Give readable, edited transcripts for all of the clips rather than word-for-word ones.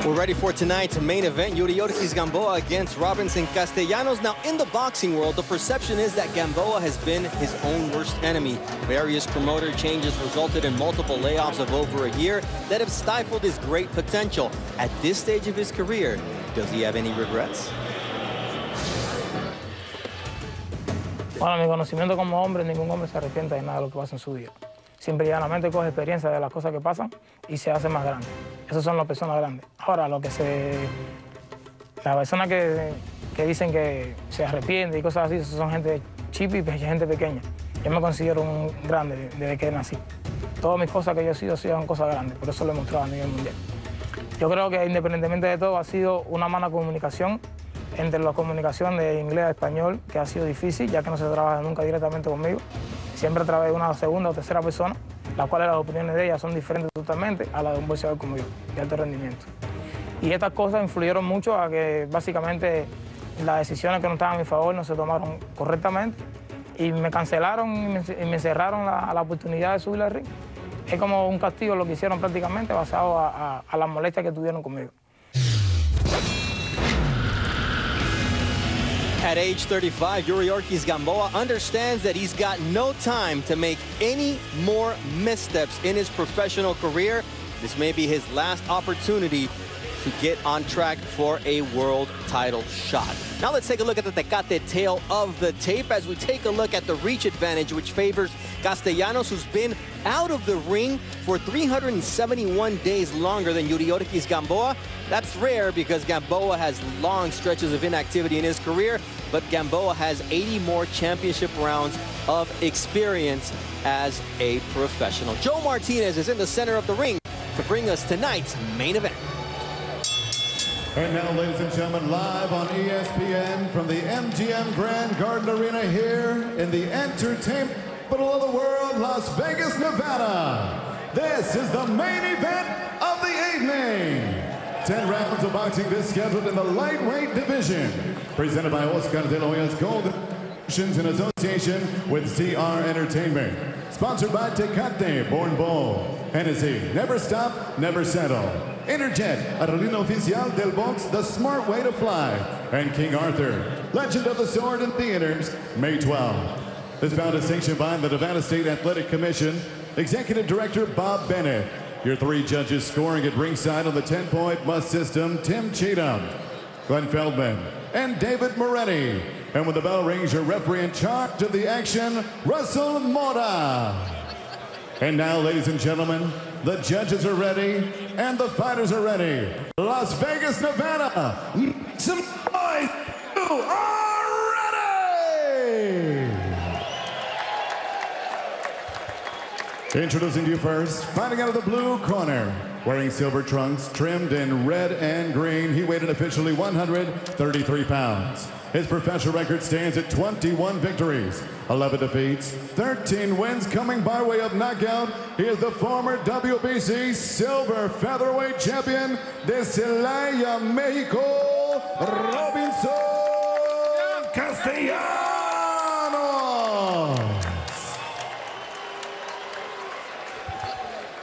We're ready for tonight's main event, Yuriorkis Gambоa against Robinson Castellanos. Now, in the boxing world, the perception is that Gambоa has been his own worst enemy. Various promoter changes resulted in multiple layoffs of over a year that have stifled his great potential. At this stage of his career, does he have any regrets? Bueno, mi conocimiento como hombre, ningún hombre se arrepiente de nada de lo que pasa en su vida. Simple y llanamente coge experiencia de las cosas que pasan y se hace más grande. Esas son las personas grandes. Ahora, las personas que dicen que se arrepienten y cosas así, son gente chipi y gente pequeña. Yo me considero un grande desde que nací. Todas mis cosas que yo he sido son cosas grandes, por eso lo he mostrado a nivel mundial. Yo creo que independientemente de todo ha sido una mala comunicación entre la comunicación de inglés a español, que ha sido difícil, ya que no se trabaja nunca directamente conmigo, siempre a través de una segunda o tercera persona, las cuales las opiniones de ellas son diferentes totalmente a las de un boxeador como yo, de alto rendimiento. Y estas cosas influyeron mucho a que básicamente las decisiones que no estaban a mi favor no se tomaron correctamente y me cancelaron y me cerraron la oportunidad de subir al ring. Es como un castigo lo que hicieron prácticamente basado a las molestias que tuvieron conmigo. At age 35, Yuriorkis Gambоa understands that he's got no time to make any more missteps in his professional career. This may be his last opportunity to get on track for a world title shot. Now let's take a look at the Tecate tail of the tape as we take a look at the reach advantage which favors Castellanos, who's been out of the ring for 371 days longer than Yuriorkis Gambоa. That's rare because Gambоa has long stretches of inactivity in his career, but Gambоa has 80 more championship rounds of experience as a professional. Joe Martinez is in the center of the ring to bring us tonight's main event. And now, ladies and gentlemen, live on ESPN from the MGM Grand Garden Arena here in the entertainment capital of the world, Las Vegas, Nevada. This is the main event of the evening. 10 rounds of boxing is scheduled in the lightweight division. Presented by Oscar de la Hoya's Golden in association with CR Entertainment. Sponsored by Tecate, Born Bold. Hennessy, Never Stop, Never Settle. Interjet, Aerolínea Oficial del Box, The Smart Way to Fly. And King Arthur, Legend of the Sword in theaters, May 12th. This bout is sanctioned by the Nevada State Athletic Commission. Executive Director Bob Bennett. Your three judges scoring at ringside on the 10-point must system, Tim Cheatham, Glenn Feldman, and David Moretti. And when the bell rings, your referee in charge of the action, Russell Mora. And now, ladies and gentlemen, the judges are ready and the fighters are ready. Las Vegas, Nevada, some boys who are ready! Introducing to you first, fighting out of the blue corner, wearing silver trunks trimmed in red and green, he weighed in officially 133 pounds. His professional record stands at 21 victories, 11 defeats, 13 wins coming by way of knockout. He is the former WBC silver featherweight champion de Celaya, Mexico, Robinson Castellanos.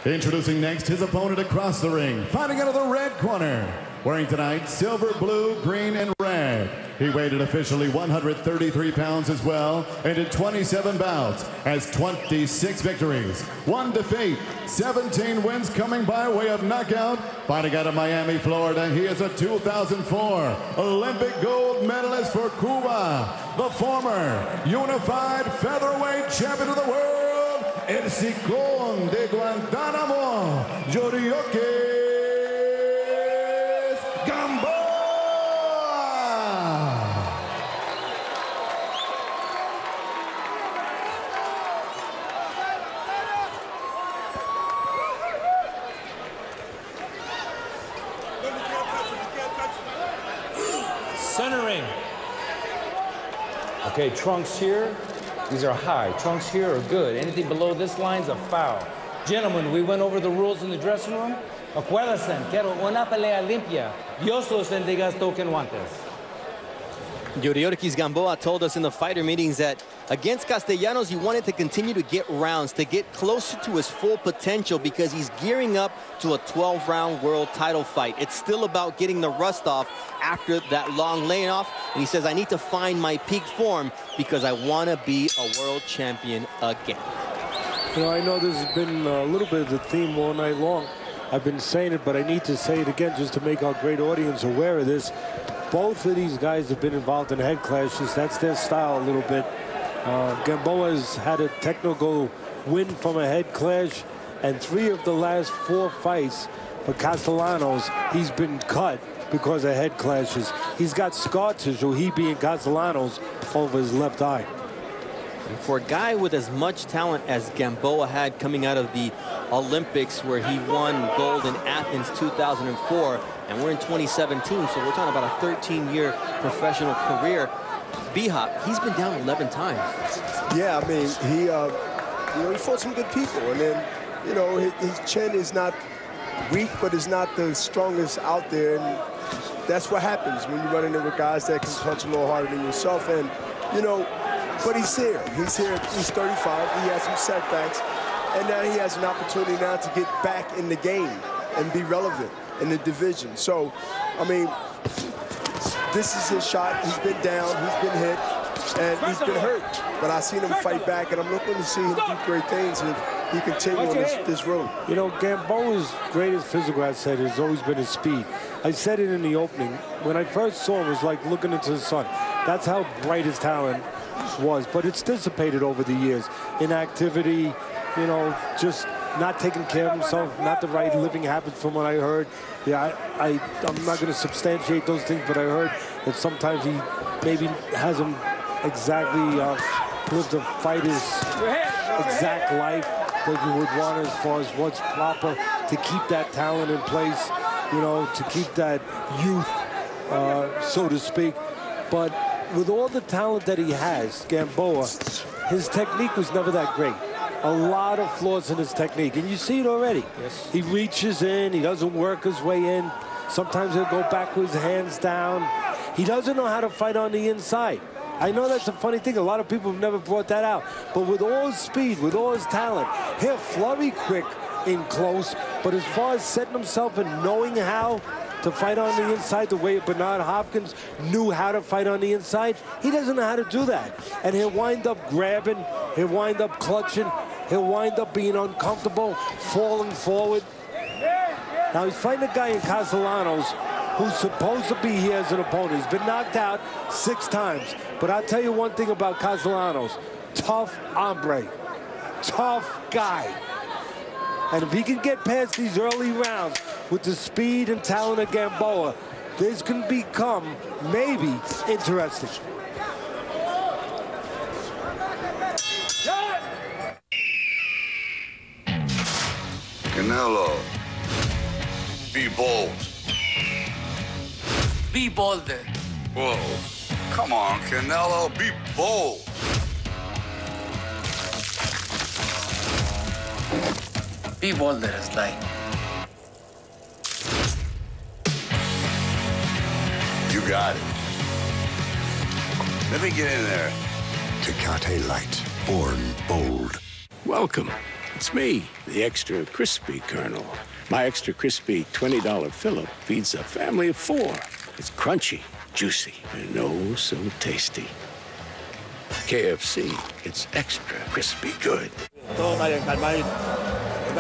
Introducing next his opponent across the ring, fighting out of the red corner, wearing tonight silver, blue, green, and red. He weighed in officially 133 pounds as well, and in 27 bouts, has 26 victories, 1 defeat, 17 wins coming by way of knockout. Fighting out of Miami, Florida, he is a 2004 Olympic gold medalist for Cuba, the former unified featherweight champion of the world, El Ciclón de Guantánamo, Yuriorkis Gambоa. Centering. Okay, trunks here. These are high. Trunks here are good. Anything below this line's a foul. Gentlemen, we went over the rules in the dressing room. Acuérdense, quiero una pelea limpia. Dios los bendiga, toquen guantes. Yuriorkis Gambоa told us in the fighter meetings that Against Castellanos, he wanted to continue to get rounds, to get closer to his full potential because he's gearing up to a 12-round world title fight. It's still about getting the rust off after that long layoff. And he says, I need to find my peak form because I want to be a world champion again. You know, I know this has been a little bit of the theme all night long. I've been saying it, but I need to say it again just to make our great audience aware of this. Both of these guys have been involved in head clashes. That's their style a little bit. Gamboa has had a technical win from a head clash, and 3 of the last 4 fights for Castellanos, he's been cut because of head clashes. He's got scar tissue, he being Castellanos, over his left eye. And for a guy with as much talent as Gamboa had coming out of the Olympics, where he won gold in Athens 2004, and we're in 2017, so we're talking about a 13-year professional career. B-Hop, he's been down 11 times. Yeah, I mean, he fought some good people, and then, you know, his chin is not weak, but it's not the strongest out there, and that's what happens when you run into with guys that can punch a little harder than yourself, and, you know, but he's here. He's 35, he has some setbacks, and now he has an opportunity now to get back in the game and be relevant in the division. So, I mean, this is his shot. He's been down, he's been hit, and he's been hurt. But I've seen him fight back, and I'm looking to see him do great things if he continue on this road. You know, Gamboa's greatest physical asset has always been his speed. I said it in the opening. When I first saw him, it was like looking into the sun. That's how bright his talent was. But it's dissipated over the years. Inactivity, you know, just not taking care of himself, not the right living habits from what I heard. Yeah, I'm not going to substantiate those things, but I heard that sometimes he maybe hasn't exactly lived a fighter's exact life that you would want as far as what's proper to keep that talent in place, you know, to keep that youth, so to speak. But with all the talent that he has, Gamboa, his technique was never that great. A lot of flaws in his technique, and you see it already. Yes. He reaches in, he doesn't work his way in. Sometimes he'll go back with his hands down. He doesn't know how to fight on the inside. I know that's a funny thing. A lot of people have never brought that out. But with all his speed, with all his talent, he'll flurry quick in close. But as far as setting himself and knowing how to fight on the inside the way Bernard Hopkins knew how to fight on the inside, he doesn't know how to do that. And he'll wind up grabbing, he'll wind up clutching, he'll wind up being uncomfortable, falling forward. Now he's fighting a guy in Castellanos who's supposed to be here as an opponent. He's been knocked out 6 times. But I'll tell you one thing about Castellanos. Tough hombre. Tough guy. And if he can get past these early rounds with the speed and talent of Gamboa, this can become maybe interesting. Canelo, be bold. Be bolder. Whoa, come on, Canelo, be bold. Be bolder as light. You got it. Let me get in there. Tecate Light, born bold. Welcome. It's me, the Extra Crispy Colonel. My Extra Crispy $20 fill-up feeds a family of 4. It's crunchy, juicy, and oh so tasty. KFC, it's extra crispy good.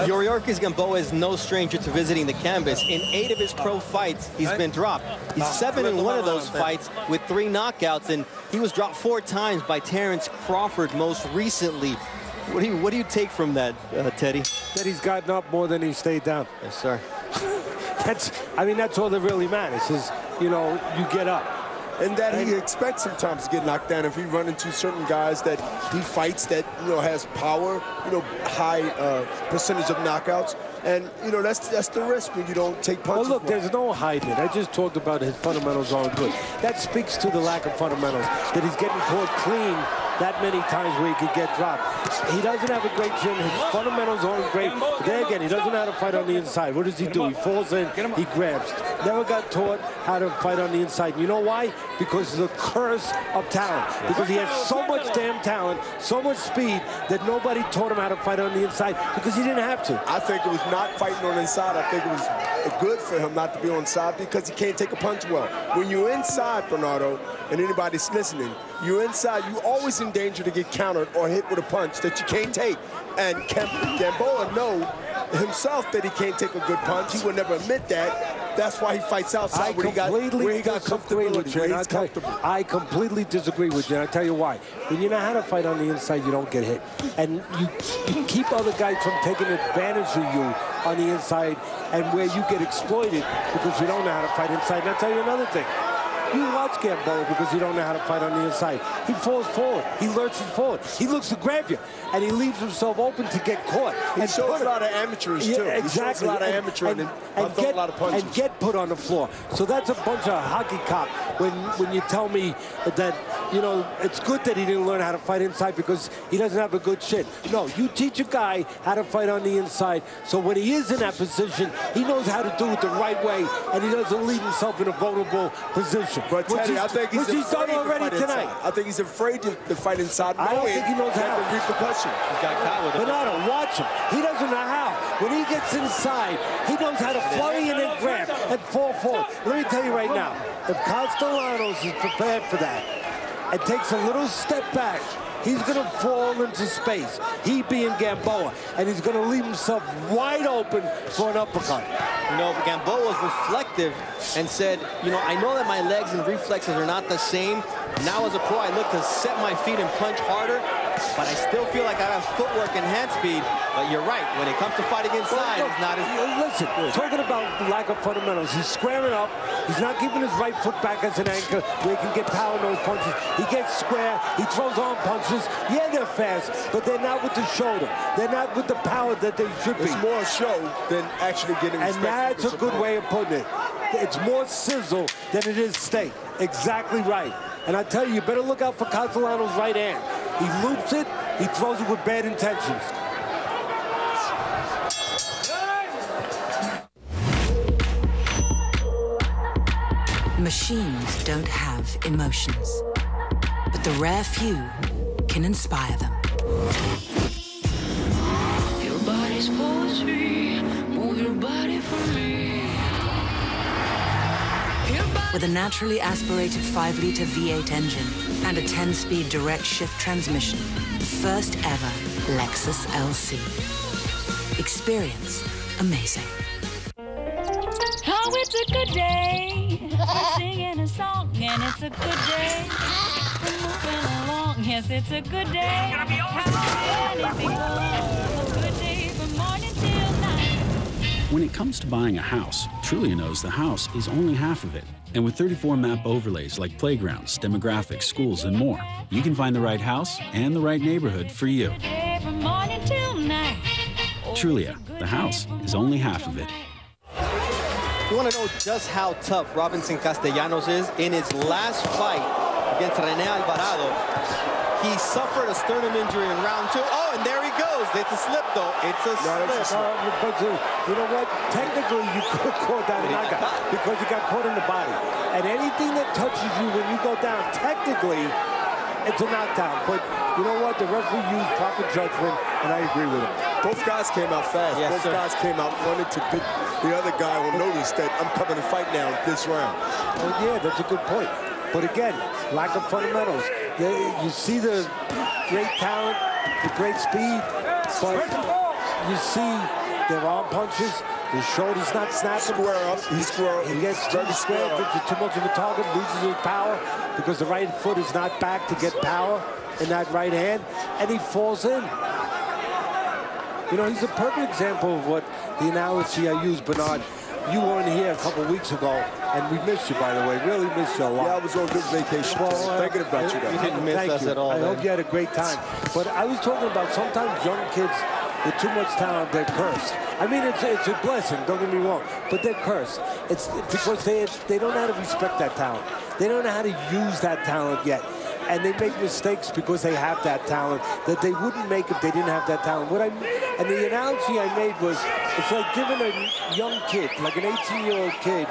Yuriorkis Gamboa is no stranger to visiting the canvas. In 8 of his pro fights, he's been dropped. He's 7 in one of those fights with 3 knockouts, and he was dropped 4 times by Terrence Crawford most recently. What do you take from that, Teddy? That he's gotten up more than he stayed down. Yes, sir. That's all that really matters is, you know, you get up. And that he expects sometimes to get knocked down if he run into certain guys that he fights that, you know, has power, you know, high percentage of knockouts. And, you know, that's the risk when you don't take punches. Well, look, there's no hiding it. I just talked about his fundamentals aren't good. That speaks to the lack of fundamentals, that he's getting caught clean that many times where he could get dropped. He doesn't have a great chin. His fundamentals aren't great. But there again, he doesn't know how to fight on the inside. What does he do? He falls in, he grabs. Never got taught how to fight on the inside. You know why? Because of the curse of talent. Because he has so much damn talent, so much speed, that nobody taught him how to fight on the inside because he didn't have to. I think it was not fighting on the inside. I think it was good for him not to be on the side because he can't take a punch well. When you're inside, Bernardo, and anybody's listening, you're inside, you're always in danger to get countered or hit with a punch that you can't take. And Gamboa knows himself that he can't take a good punch. He would never admit that. That's why he fights outside where he got comfortability. I completely disagree with you, and I'll tell you why. When you know how to fight on the inside, you don't get hit. And you keep other guys from taking advantage of you on the inside and where you get exploited because you don't know how to fight inside. And I'll tell you another thing. You watch Gamboa because you don't know how to fight on the inside. He falls forward. He lurches forward. He looks to grab you, and he leaves himself open to get caught. He shows a lot of amateurs, too. Exactly. He shows a lot of amateurs and a lot of punches. And get put on the floor. So that's a bunch of hockey cop when you tell me that, you know, it's good that he didn't learn how to fight inside because he doesn't have a good chin. No, you teach a guy how to fight on the inside, so when he is in that position, he knows how to do it the right way, and he doesn't leave himself in a vulnerable position. But Teddy, I think he's done already tonight. I think he's afraid to fight inside. I don't think he knows how. The repercussion. He's got caught with it. Bernardo, watch him. He doesn't know how. When he gets inside, he knows how to flurry and then grab and fall forward. Let me tell you right now, if Castellanos is prepared for that and takes a little step back, he's going to fall into space, he being Gamboa, and he's going to leave himself wide open for an uppercut. You know, Gamboa was reflective and said, you know, I know that my legs and reflexes are not the same. Now as a pro, I look to set my feet and punch harder, but I still feel like I have footwork and hand speed. But you're right, when it comes to fighting inside, it's not as... Listen, talking about lack of fundamentals, he's squaring up. He's not keeping his right foot back as an anchor where he can get power in those punches. He gets square, he throws arm punches. Yeah, they're fast, but they're not with the shoulder. They're not with the power that they should be. It's more show than actually getting respect. And that's a good way of putting it. It's more sizzle than it is steak. Exactly right. And I tell you, you better look out for Castellanos' right hand. He loops it, he throws it with bad intentions. Machines don't have emotions, but the rare few can inspire them. Your body's poetry, move your body for me. With a naturally aspirated 5-liter V8 engine and a 10-speed direct shift transmission, the first ever Lexus LC. Experience amazing. Oh, it's a good day. We're singing a song, and it's a good day. We're moving along. Yes, it's a good day. It's gonna be awesome. A good day from morning till night. When it comes to buying a house, Trulia knows the house is only half of it. And with 34 map overlays like playgrounds, demographics, schools, and more, you can find the right house and the right neighborhood for you. From morning till night. Trulia, the house is only half of it. You want to know just how tough Robinson Castellanos is? In his last fight against Rene Alvarado, he suffered a sternum injury in round 2. Oh, and there he goes. It's a slip, though. It's a slip. But you know what? Technically, you could call that a knockout because you got caught in the body. And anything that touches you when you go down, technically, it's a knockdown. But you know what? The referee used proper judgment, and I agree with him. Both guys came out fast. Yes, Both guys came out wanted to put the other guy on notice that I'm coming to fight now this round. Well, yeah, that's a good point. But again, lack of fundamentals. You see the great talent, the great speed, but you see their arm punches, the shoulder's not snapping. Square up. He gets too square, gives too much of a target, loses his power because the right foot is not back to get power in that right hand, and he falls in. You know, he's a perfect example of what the analogy I used, Bernard. You weren't here a couple weeks ago, and we missed you, by the way. Really missed you a lot. Yeah, I was on good vacation. Well, thinking about you guys. You didn't miss us at all. I hope you had a great time. But I was talking about sometimes young kids with too much talent, they're cursed. I mean, it's a blessing, don't get me wrong, but they're cursed. It's because they don't know how to respect that talent. They don't know how to use that talent yet. and they make mistakes because they have that talent that they wouldn't make if they didn't have that talent. And the analogy I made was, it's like giving a young kid, like an 18-year-old kid,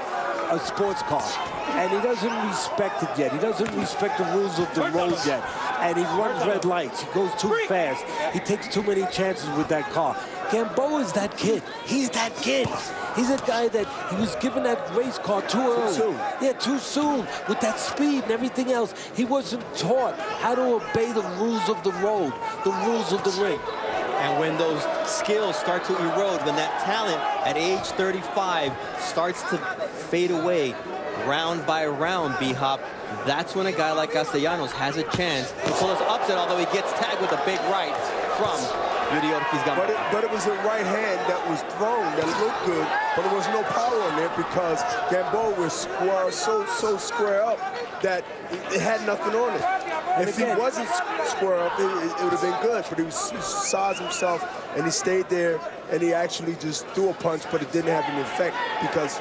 a sports car, and he doesn't respect it yet. He doesn't respect the rules of the road yet, and he runs red lights. He goes too fast. He takes too many chances with that car. Gamboa is that kid. He's that kid. He's a guy that he was given that race car too early. Too soon. Yeah, too soon. With that speed and everything else, he wasn't taught how to obey the rules of the road, the rules of the ring. And when those skills start to erode, when that talent at age 35 starts to fade away round by round, B-Hop, that's when a guy like Castellanos has a chance to pull his upset, although he gets tagged with a big right from Yuri Ortiz Gamboa. But it was a right hand that was thrown that looked good, but there was no power in there because Gamboa was so square up that it had nothing on it. And if he wasn't square up, it would have been good. But he sized himself, and he stayed there, and he actually just threw a punch, but it didn't have an effect because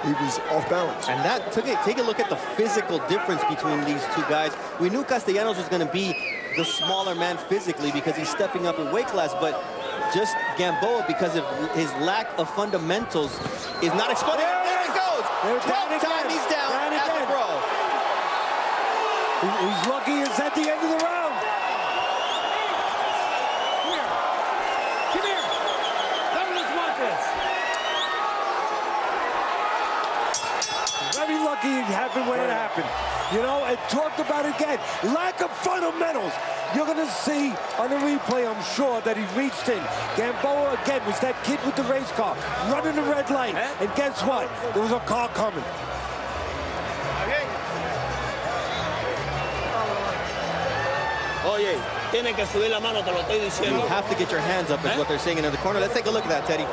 he was off balance. And that take a look at the physical difference between these two guys. We knew Castellanos was going to be the smaller man physically because he's stepping up in weight class, but just Gamboa, because of his lack of fundamentals, is not exploding. There it goes. 12th time he's down as a pro. He's lucky it's at the end of the round. Come here. Let me just watch this. Very lucky it happened when it happened. You know, and talked about it again. Lack of fundamentals. You're going to see on the replay, I'm sure, that he reached in. Gamboa, again, was that kid with the race car, running the red light. And guess what? There was a car coming. Oye, tienen que subir la mano, te lo estoy diciendo. You have to get your hands up, is what they're saying in the corner. Let's take a look at that, Teddy.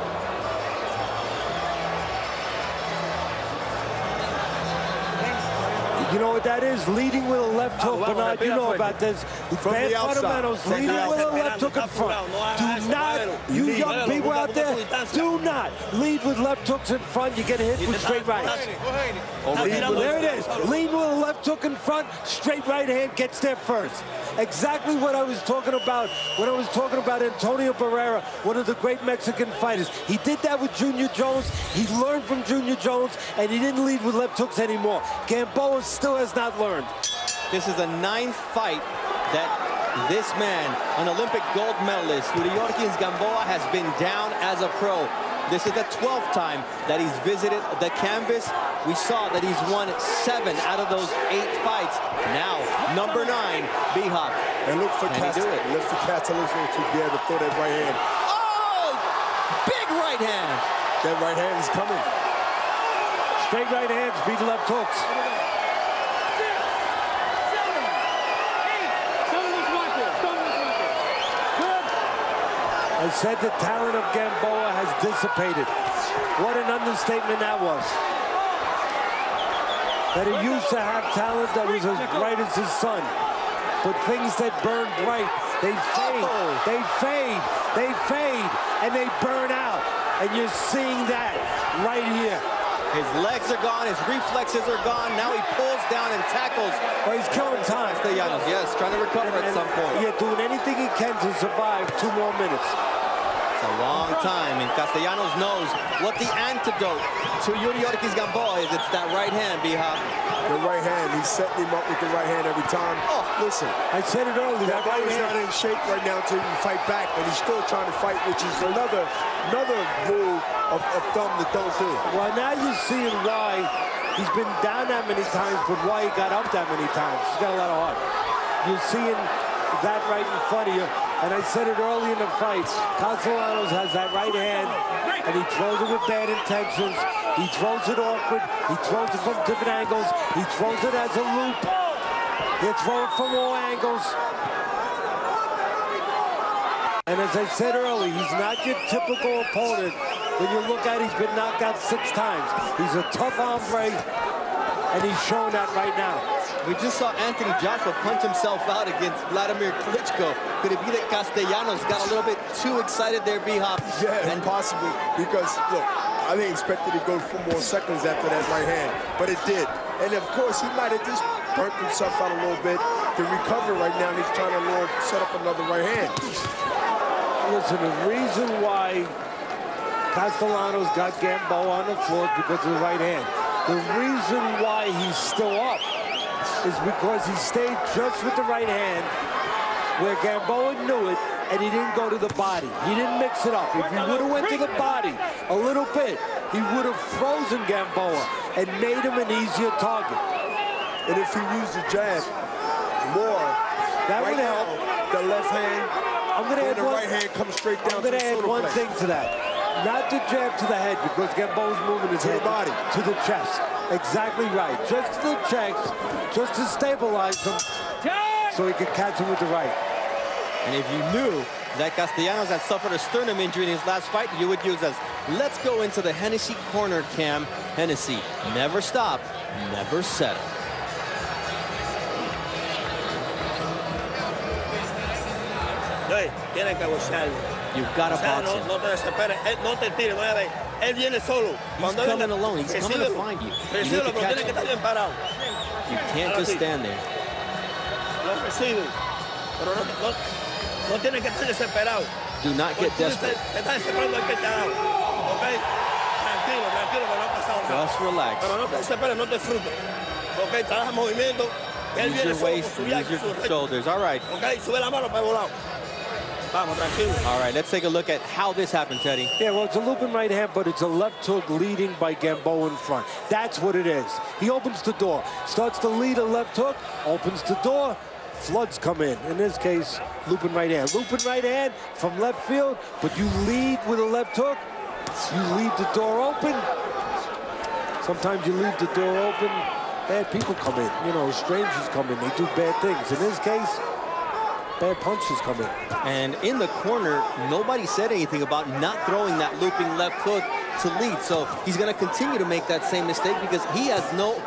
You know what that is? Leading with a left hook. Bernard, you know about this. Bad fundamentals. Leading with a left hook in front. Do not, you young people out there, do not lead with left hooks in front. You get hit with straight rights. There it is. Lead with a left hook in front. Straight right hand gets there first. Exactly what I was talking about when I was talking about Antonio Barrera, one of the great Mexican fighters. He did that with Junior Jones. He learned from Junior Jones, and he didn't lead with left hooks anymore. Gamboa still has not learned. This is the 9th fight that this man, an Olympic gold medalist, Yuri Ortiz Gamboa, has been down as a pro. This is the 12th time that he's visited the canvas. We saw that he's won 7 out of those 8 fights. Now, number 9, B-Hop. And look for Castellanos to be able to throw that right hand. Oh! Big right hand! That right hand is coming. Straight right hands beat left hooks. I said the talent of Gamboa has dissipated. What an understatement that was. That he used to have talent that was as bright as his sun. But things that burn bright, they fade, they fade, they fade, and they burn out. And you're seeing that right here. His legs are gone, his reflexes are gone. Now he pulls down and tackles. Well, he's killing time. Castellanos, yes, trying to recover at some point. Yeah, doing anything he can to survive 2 more minutes. It's a long time, and Castellanos knows what the antidote to Yuri Ortiz Gamboa is. It's that right hand, B-Hop. The right hand, he's setting him up with the right hand every time. Oh, listen. I said it earlier. That right hand not in shape right now to even fight back, and he's still trying to fight, which is another rule of thumb that don't do. Well, now you're seeing why he's been down that many times, but why he got up that many times. He's got a lot of heart. You're seeing that right in front of you. And I said it early in the fight, Castellanos has that right hand, and he throws it with bad intentions. He throws it awkward. He throws it from different angles. He throws it as a loop. He'll throw it from all angles. And as I said earlier, he's not your typical opponent. When you look at it, he's been knocked out 6 times. He's a tough hombre, and he's showing that right now. We just saw Anthony Joshua punch himself out against Vladimir Klitschko. Could it be that Castellanos got a little bit too excited there, B-Hop? Yeah, and possible, because, look, I didn't expect it to go 4 more seconds after that right hand, but it did. And, of course, he might have just burnt himself out a little bit. to recover right now, and he's trying to set up another right hand. Listen, the reason why Castellanos got Gamboa on the floor is because of the right hand. The reason why he's still up is because he stayed just with the right hand, where Gamboa knew it, and he didn't go to the body. He didn't mix it up. If he would have went to the body a little bit, he would have frozen Gamboa and made him an easier target. And if he used the jab more, that right would help. The left hand, the right hand comes straight down. I'm going to add one thing to that. Not the jab to the head, because Gamboa's moving his head body to the chest. Exactly right. Just to the chest, just to stabilize him, so he can catch him with the right. And if you knew that Castellanos had suffered a sternum injury in his last fight, you would use as, let's go into the Hennessy corner cam. Hennessy, never stop, never settle. You've got to box him. He's coming alone. He's coming to find you. You need to catch him. You can't just stand there. Do not get desperate. Just relax. Use your waist, use your shoulders. All right. All right, let's take a look at how this happened, Teddy. Yeah, well, it's a looping right hand, but it's a left hook leading by Gamboa in front. That's what it is. He opens the door, starts to lead a left hook, opens the door, floods come in. In this case, looping right hand. Looping right hand from left field, but you lead with a left hook. You leave the door open. Sometimes you leave the door open, bad people come in. You know, strangers come in, they do bad things. In this case, bad punches come in. And in the corner, nobody said anything about not throwing that looping left hook to lead. So he's going to continue to make that same mistake because he has no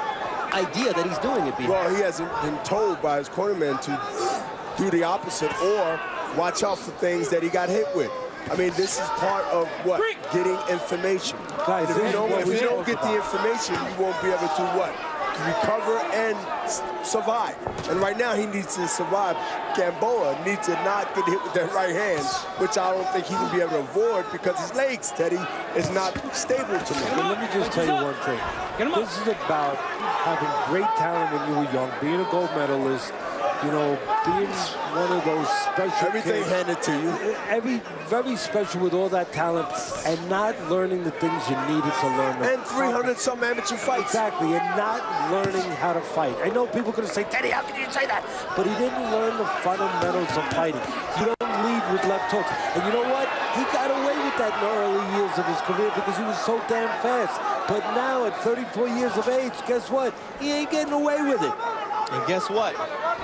idea that he's doing it. Well, he hasn't been told by his cornerman to do the opposite or watch out for things that he got hit with. I mean, this is part of what? Getting information. Guys, if you don't get the information, you won't be able to what? Recover and survive. And right now he needs to survive. Gamboa needs to not get hit with that right hand, which I don't think he will be able to avoid because his legs, Teddy, is not stable to me. But let me just tell you one thing. This is about having great talent when you were young, being a gold medalist, you know, being one of those special Everything kids. handed to you. Very special with all that talent and not learning the things you needed to learn. And 300-some amateur fights. Exactly, and not learning how to fight. I know people are going to say, Teddy, how can you say that? But he didn't learn the fundamentals of fighting. You don't lead with left hooks. And you know what? He got away with that in the early years of his career because he was so damn fast. But now at 34 years of age, guess what? He ain't getting away with it. And guess what?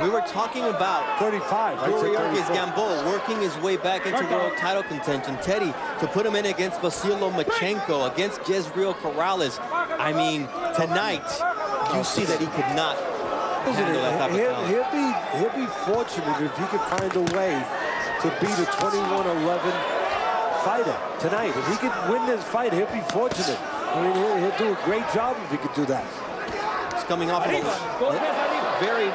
We were talking about 35. Yuri Gamboa working his way back into world title contention. Teddy, to put him in against Vasily Lomachenko, against Jezreel Corrales. I mean, tonight, you see that he could not handle that type of talent. He'll be fortunate if he could find a way to beat a 21-11 fighter tonight. If he could win this fight, he'll be fortunate. I mean, he'll do a great job if he could do that. He's coming off of a very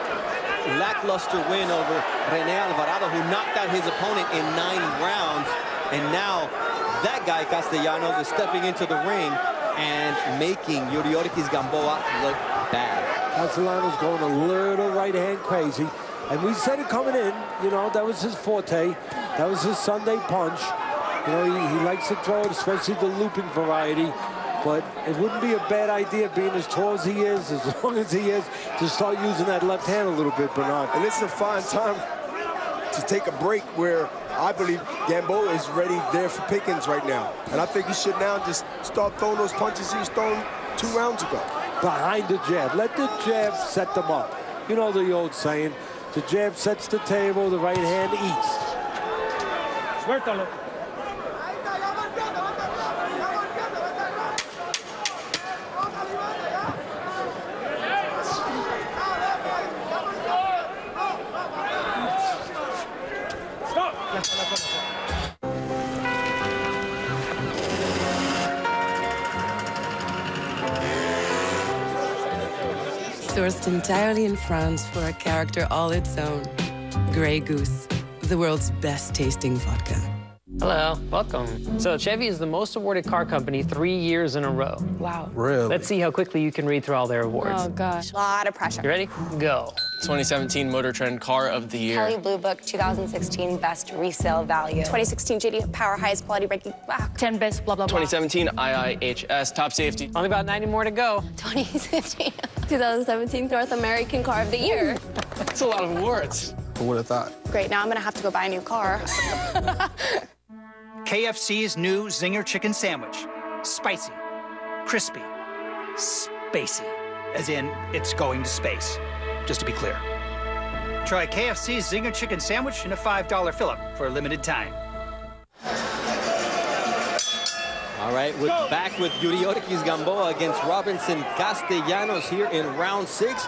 lackluster win over Rene Alvarado, who knocked out his opponent in 9 rounds. And now that guy, Castellanos, is stepping into the ring and making Yuri Gamboa look bad. Castellanos going a little right hand crazy. And we said it coming in, you know, that was his forte. That was his Sunday punch. You know, he likes to throw it, especially the looping variety. But it wouldn't be a bad idea, being as tall as he is, as long as he is, to start using that left hand a little bit, Bernard. And this is a fine time to take a break where I believe Gamboa is ready there for pickings right now. And I think he should now just start throwing those punches he was throwing 2 rounds ago. Behind the jab. Let the jab set them up. You know the old saying, the jab sets the table, the right hand eats. Suéltalo. Sourced entirely in France for a character all its own. Grey Goose, the world's best tasting vodka. Hello, welcome. So Chevy is the most awarded car company 3 years in a row. Wow. Really? Let's see how quickly you can read through all their awards. Oh, gosh. A lot of pressure. You ready? Go. 2017 Motor Trend Car of the Year. Kelley Blue Book 2016 Best Resale Value. 2016 JD Power Highest Quality Braking. 10 Best blah, blah, blah. 2017 IIHS Top Safety. Only about 90 more to go. 2016 2017 North American Car of the Year. That's a lot of awards. Who would have thought? Great, now I'm gonna have to go buy a new car. KFC's new Zinger Chicken Sandwich. Spicy, crispy, spacey. As in, it's going to space. Just to be clear. Try KFC's Zinger Chicken Sandwich in a $5 fill-up for a limited time. All right, we're back with Yuriorkis Gamboa against Robinson Castellanos here in round 6.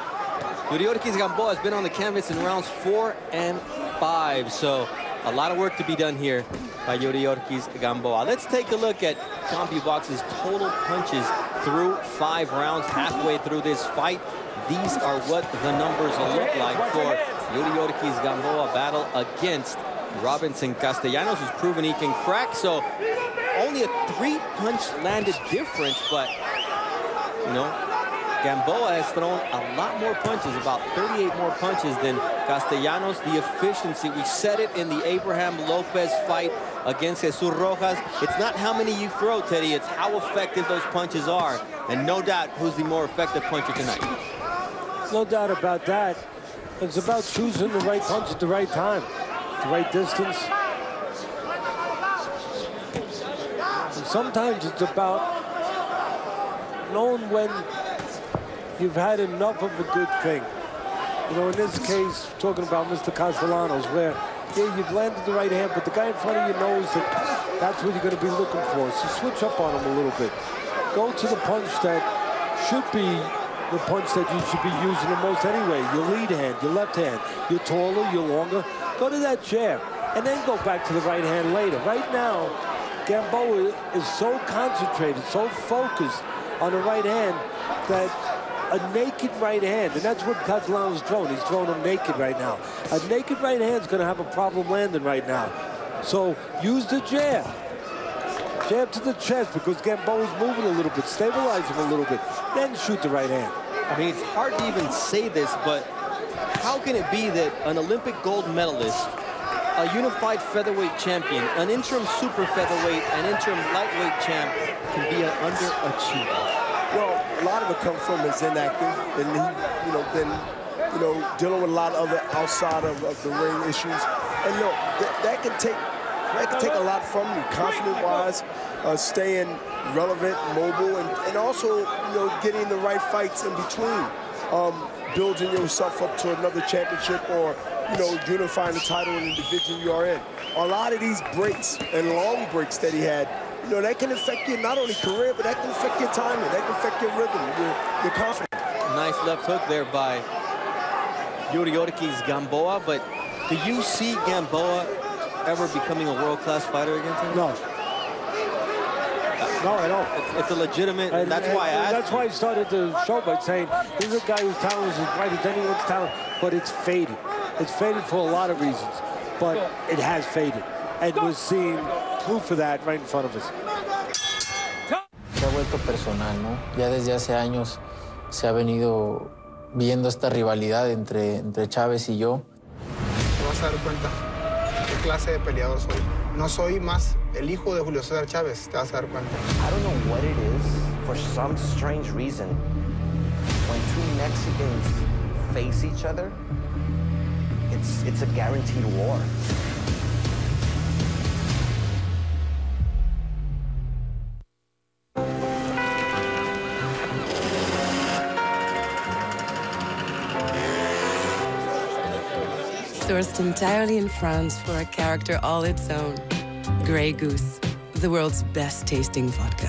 Yuriorkis Gamboa has been on the canvas in rounds 4 and 5, so a lot of work to be done here by Yuriorkis Gamboa. Let's take a look at CompuBox's total punches through 5 rounds. Halfway through this fight, these are what the numbers will look like for Yuriorkis Gamboa battle against Robinson Castellanos, who's proven he can crack. So only a 3-punch landed difference, but, you know, Gamboa has thrown a lot more punches, about 38 more punches than Castellanos. The efficiency, we said it in the Abraham Lopez fight against Jesus Rojas. It's not how many you throw, Teddy, it's how effective those punches are. And no doubt, who's the more effective puncher tonight? No doubt about that. It's about choosing the right punch at the right time, the right distance. And sometimes it's about knowing when you've had enough of a good thing. You know, in this case, talking about Mr. Castellanos, where, yeah, you've landed the right hand, but the guy in front of you knows that that's what you're going to be looking for. So switch up on him a little bit. Go to the punch that should be the punch that you should be using the most anyway. Your lead hand, your left hand. You're taller, you're longer. Go to that jab, and then go back to the right hand later. Right now, Gamboa is so concentrated, so focused on the right hand that a naked right hand, and that's what Castellanos is throwing. He's throwing him naked right now. A naked right hand is going to have a problem landing right now. So use the jab. Jab to the chest, because Gamboa's moving a little bit. Stabilize him a little bit. Then shoot the right hand. I mean, it's hard to even say this, but how can it be that an Olympic gold medalist, a unified featherweight champion, an interim super featherweight, an interim lightweight champ can be an underachiever? Well, a lot of it comes from his inactive, and he, been, dealing with a lot of other outside of the ring issues. And look, that can take a lot from you, confident-wise, staying relevant, mobile, and also, getting the right fights in between, building yourself up to another championship, or unifying the title in the division you are in. A lot of these breaks and long breaks that he had, that can affect your not only career, but that can affect your timing, that can affect your rhythm, your confidence. Nice left hook there by Yuriorkis Gamboa, but do you see Gamboa ever becoming a world-class fighter against him? No. No, I don't. It's a legitimate, that's why I asked. That's why I started the show by saying, this is a guy whose talent is as bright as anyone's talent, but it's faded. It's faded for a lot of reasons, but it has faded. And we're seeing proof of that right in front of us. Se ha vuelto personal, ¿no? Ya desde hace años se ha venido viendo esta rivalidad entre Chávez y yo. Te vas a dar cuenta qué clase de peleador soy. No soy más el hijo de Julio César Chávez, te vas a dar cuenta. I don't know what it is, for some strange reason, when two Mexicans face each other, it's a guaranteed war. Sourced entirely in France for a character all its own. Grey Goose, the world's best tasting vodka.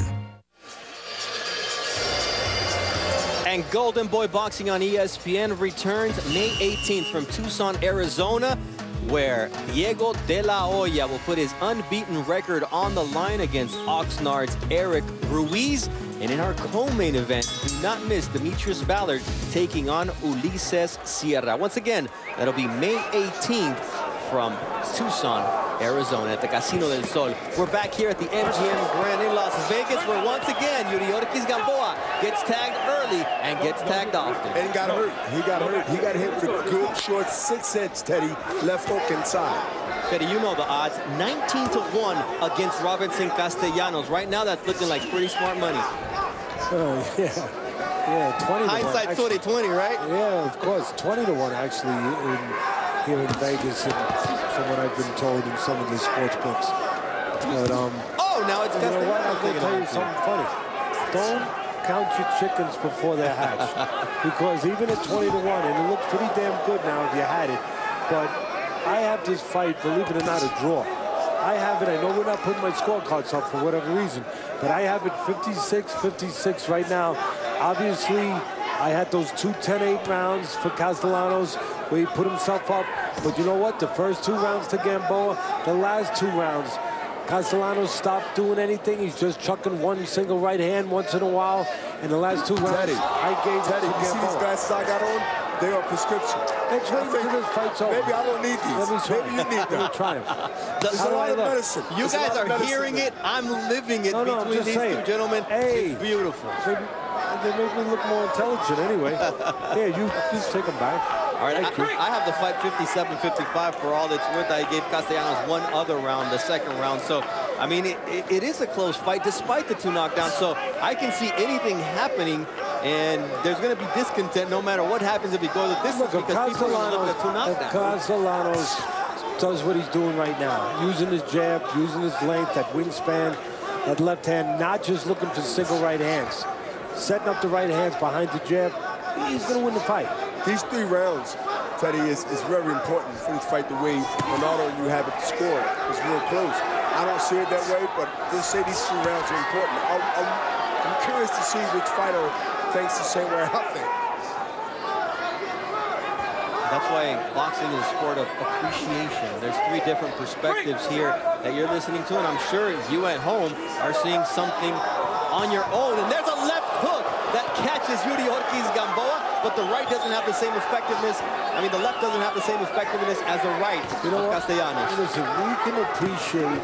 And Golden Boy Boxing on ESPN returns May 18th from Tucson, Arizona, where Diego De La Hoya will put his unbeaten record on the line against Oxnard's Eric Ruiz. And in our co-main event, do not miss Demetrius Ballard taking on Ulises Sierra. Once again, that'll be May 18th from Tucson, Arizona at the Casino del Sol. We're back here at the MGM Grand in Las Vegas, where once again, Yuriorkis Gamboa gets tagged early and gets tagged often. And got hurt. He got hurt. He got hit with a good short 6-inch, Teddy, left hook inside. Teddy, you know the odds, 19-1 against Robinson Castellanos. Right now, that's looking like pretty smart money. Oh, yeah, 20 to 1. Hindsight's 20/20, right? Yeah, of course, 20 to 1 actually here in Vegas, and from what I've been told in some of the sports books. But oh, now it's Castellanos. You know what? I'm gonna tell you something funny. Don't count your chickens before they're hatched, because even at 20 to 1, and it looks pretty damn good now if you had it, but I have this fight, believe it or not, a draw. I have it. I know we're not putting my scorecards up for whatever reason, but I have it 56-56 right now. Obviously, I had those 2 10-8 rounds for Castellanos where he put himself up. But you know what? The first 2 rounds to Gamboa, the last 2 rounds, Castellanos stopped doing anything. He's just chucking one single right hand once in a while. And the last 2 rounds, I gave Teddy, to Gamboa. you see these glasses I got on? They are prescription. Let's wait until this fight's over. Maybe I don't need these. Let me try. Maybe you need them. Let me try them. There's a lot of medicine. You guys are hearing it. I'm living it between these two gentlemen. Hey, it's beautiful. They make me look more intelligent anyway. Yeah, you take them back. All right, I have the fight 57-55 for all it's worth. I gave Castellanos one other round, the second round. So, I mean, it is a close fight despite the 2 knockdowns. So I can see anything happening, and there's going to be discontent no matter what happens if he goes at this one, because people are looking at 2 knockdowns. Castellanos does what he's doing right now, using his jab, using his length, that wingspan, that left hand, not just looking for single right hands. Setting up the right hands behind the jab, he's going to win the fight. These 3 rounds, Teddy, is very important for this fight. The way Ronaldo and you have it scored is real close. I don't see it that way, but just say these 3 rounds are important. I'm curious to see which fighter thinks the same way I think. That's why boxing is a sport of appreciation. There's 3 different perspectives here that you're listening to, and I'm sure you at home are seeing something on your own. And there's a left hook that catches Yuriorkis Gamboa, but the right doesn't have the same effectiveness. I mean, the left doesn't have the same effectiveness as the right of Castellanos. Listen, we can appreciate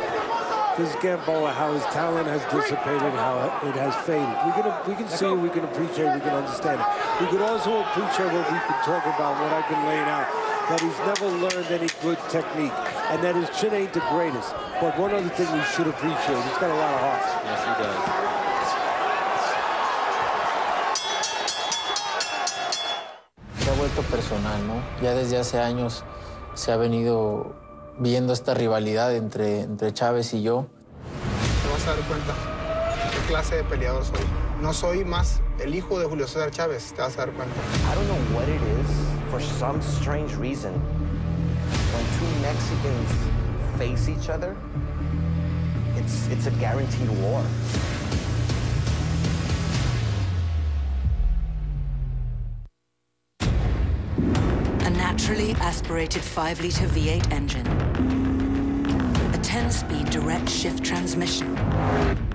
this Gamboa, how his talent has dissipated, how it has faded. We can see it, we can appreciate it, we can understand it. We could also appreciate what we've been talking about, what I've been laying out, that he's never learned any good technique, and that his chin ain't the greatest. But one other thing we should appreciate, he's got a lot of heart. Yes, he does. Se ha vuelto personal, ¿no? Ya desde hace años se ha venido viendo esta rivalidad entre Chávez y yo. Te vas a dar cuenta qué clase de peleador soy. No soy más el hijo de Julio César Chávez, te vas a dar cuenta. I don't know what it is, for some strange reason, when 2 Mexicans face each other, it's a guaranteed war. Naturally aspirated 5-liter V8 engine, a 10-speed direct shift transmission,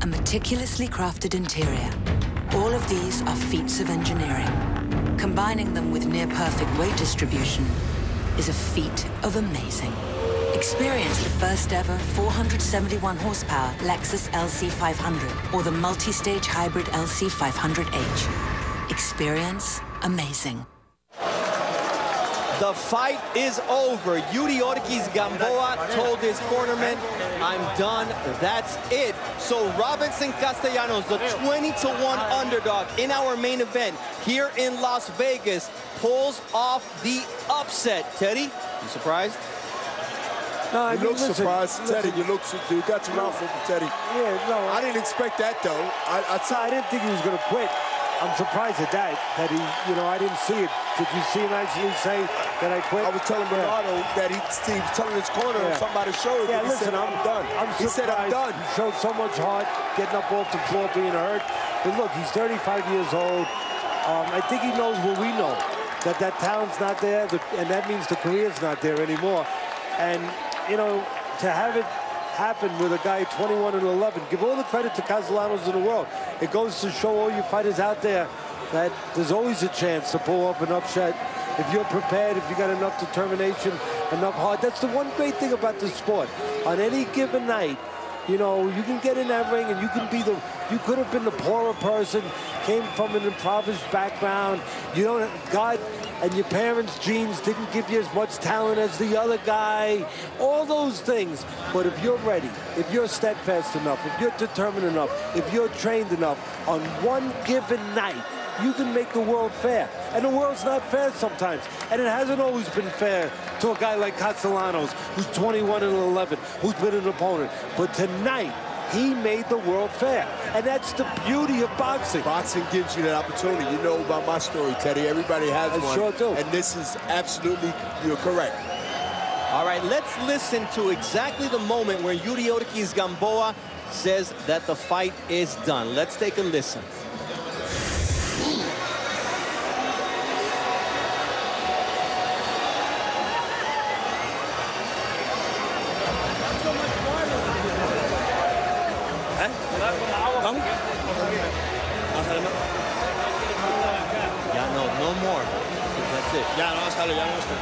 a meticulously crafted interior. All of these are feats of engineering. Combining them with near-perfect weight distribution is a feat of amazing. Experience the first ever 471 horsepower Lexus LC500 or the multi-stage hybrid LC500H. Experience amazing. The fight is over. Yuriorkis Gamboa told his cornerman, I'm done, that's it. So Robinson Castellanos, the 20-1 underdog in our main event here in Las Vegas, pulls off the upset. Teddy, you surprised? No, you look surprised, Teddy. You got your mouth open, Teddy. Yeah, no. I didn't expect that, though. I didn't think he was going to quit. I'm surprised at that he, I didn't see it. Did you see him actually say that I quit? I was telling Ronaldo that he was telling his corner on somebody's shoulder. Yeah, listen, he said, I'm done. He said, I'm done. He showed so much heart getting up off the floor, being hurt. But look, he's 35 years old. I think he knows what we know, that talent's not there, and that means the career's not there anymore. And, to have it happen with a guy 21-11. Give all the credit to Castellanos in the world. It goes to show all you fighters out there that there's always a chance to pull off an upset if you're prepared, if you got enough determination, enough heart. That's the one great thing about the sport. On any given night, you know, you can get in that ring and you can be you could have been the poorer person, came from an impoverished background. You don't, God and your parents' genes didn't give you as much talent as the other guy. All those things. But if you're ready, if you're steadfast enough, if you're determined enough, if you're trained enough, on one given night, you can make the world fair. And the world's not fair sometimes. And it hasn't always been fair to a guy like Castellanos, who's 21-11, who's been an opponent. But tonight, he made the world fair. And that's the beauty of boxing. Boxing gives you that opportunity. You know about my story, Teddy. Everybody has one. I sure do. And this is absolutely, you're correct. All right, let's listen to exactly the moment where Yuriorkis Gamboa says that the fight is done. Let's take a listen. Ya no more. That's it. Ya no sale, ya no está.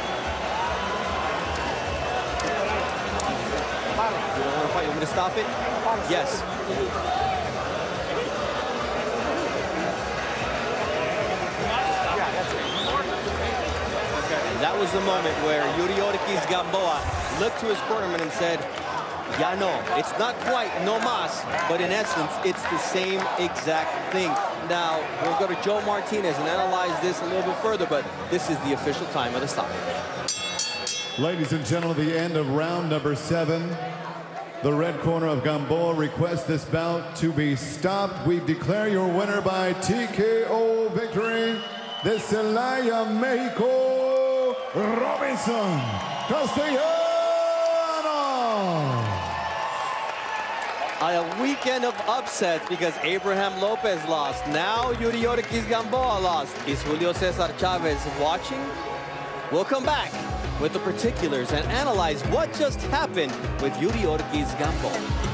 You don't want to fight? You want me to stop it? Yes. And that was the moment where Yuriorkis Gamboa looked to his cornerman and said, ya no, it's not quite no mas, but in essence, it's the same exact thing. Now, we'll go to Joe Martinez and analyze this a little bit further, but this is the official time of the stop. Ladies and gentlemen, the end of round number 7. The red corner of Gamboa requests this bout to be stopped. We declare your winner by TKO victory, the Celaya, Mexico, Robinson Castellanos. A weekend of upsets because Abraham Lopez lost. Now Yuriorkis Gamboa lost. Is Julio Cesar Chavez watching? We'll come back with the particulars and analyze what just happened with Yuriorkis Gamboa.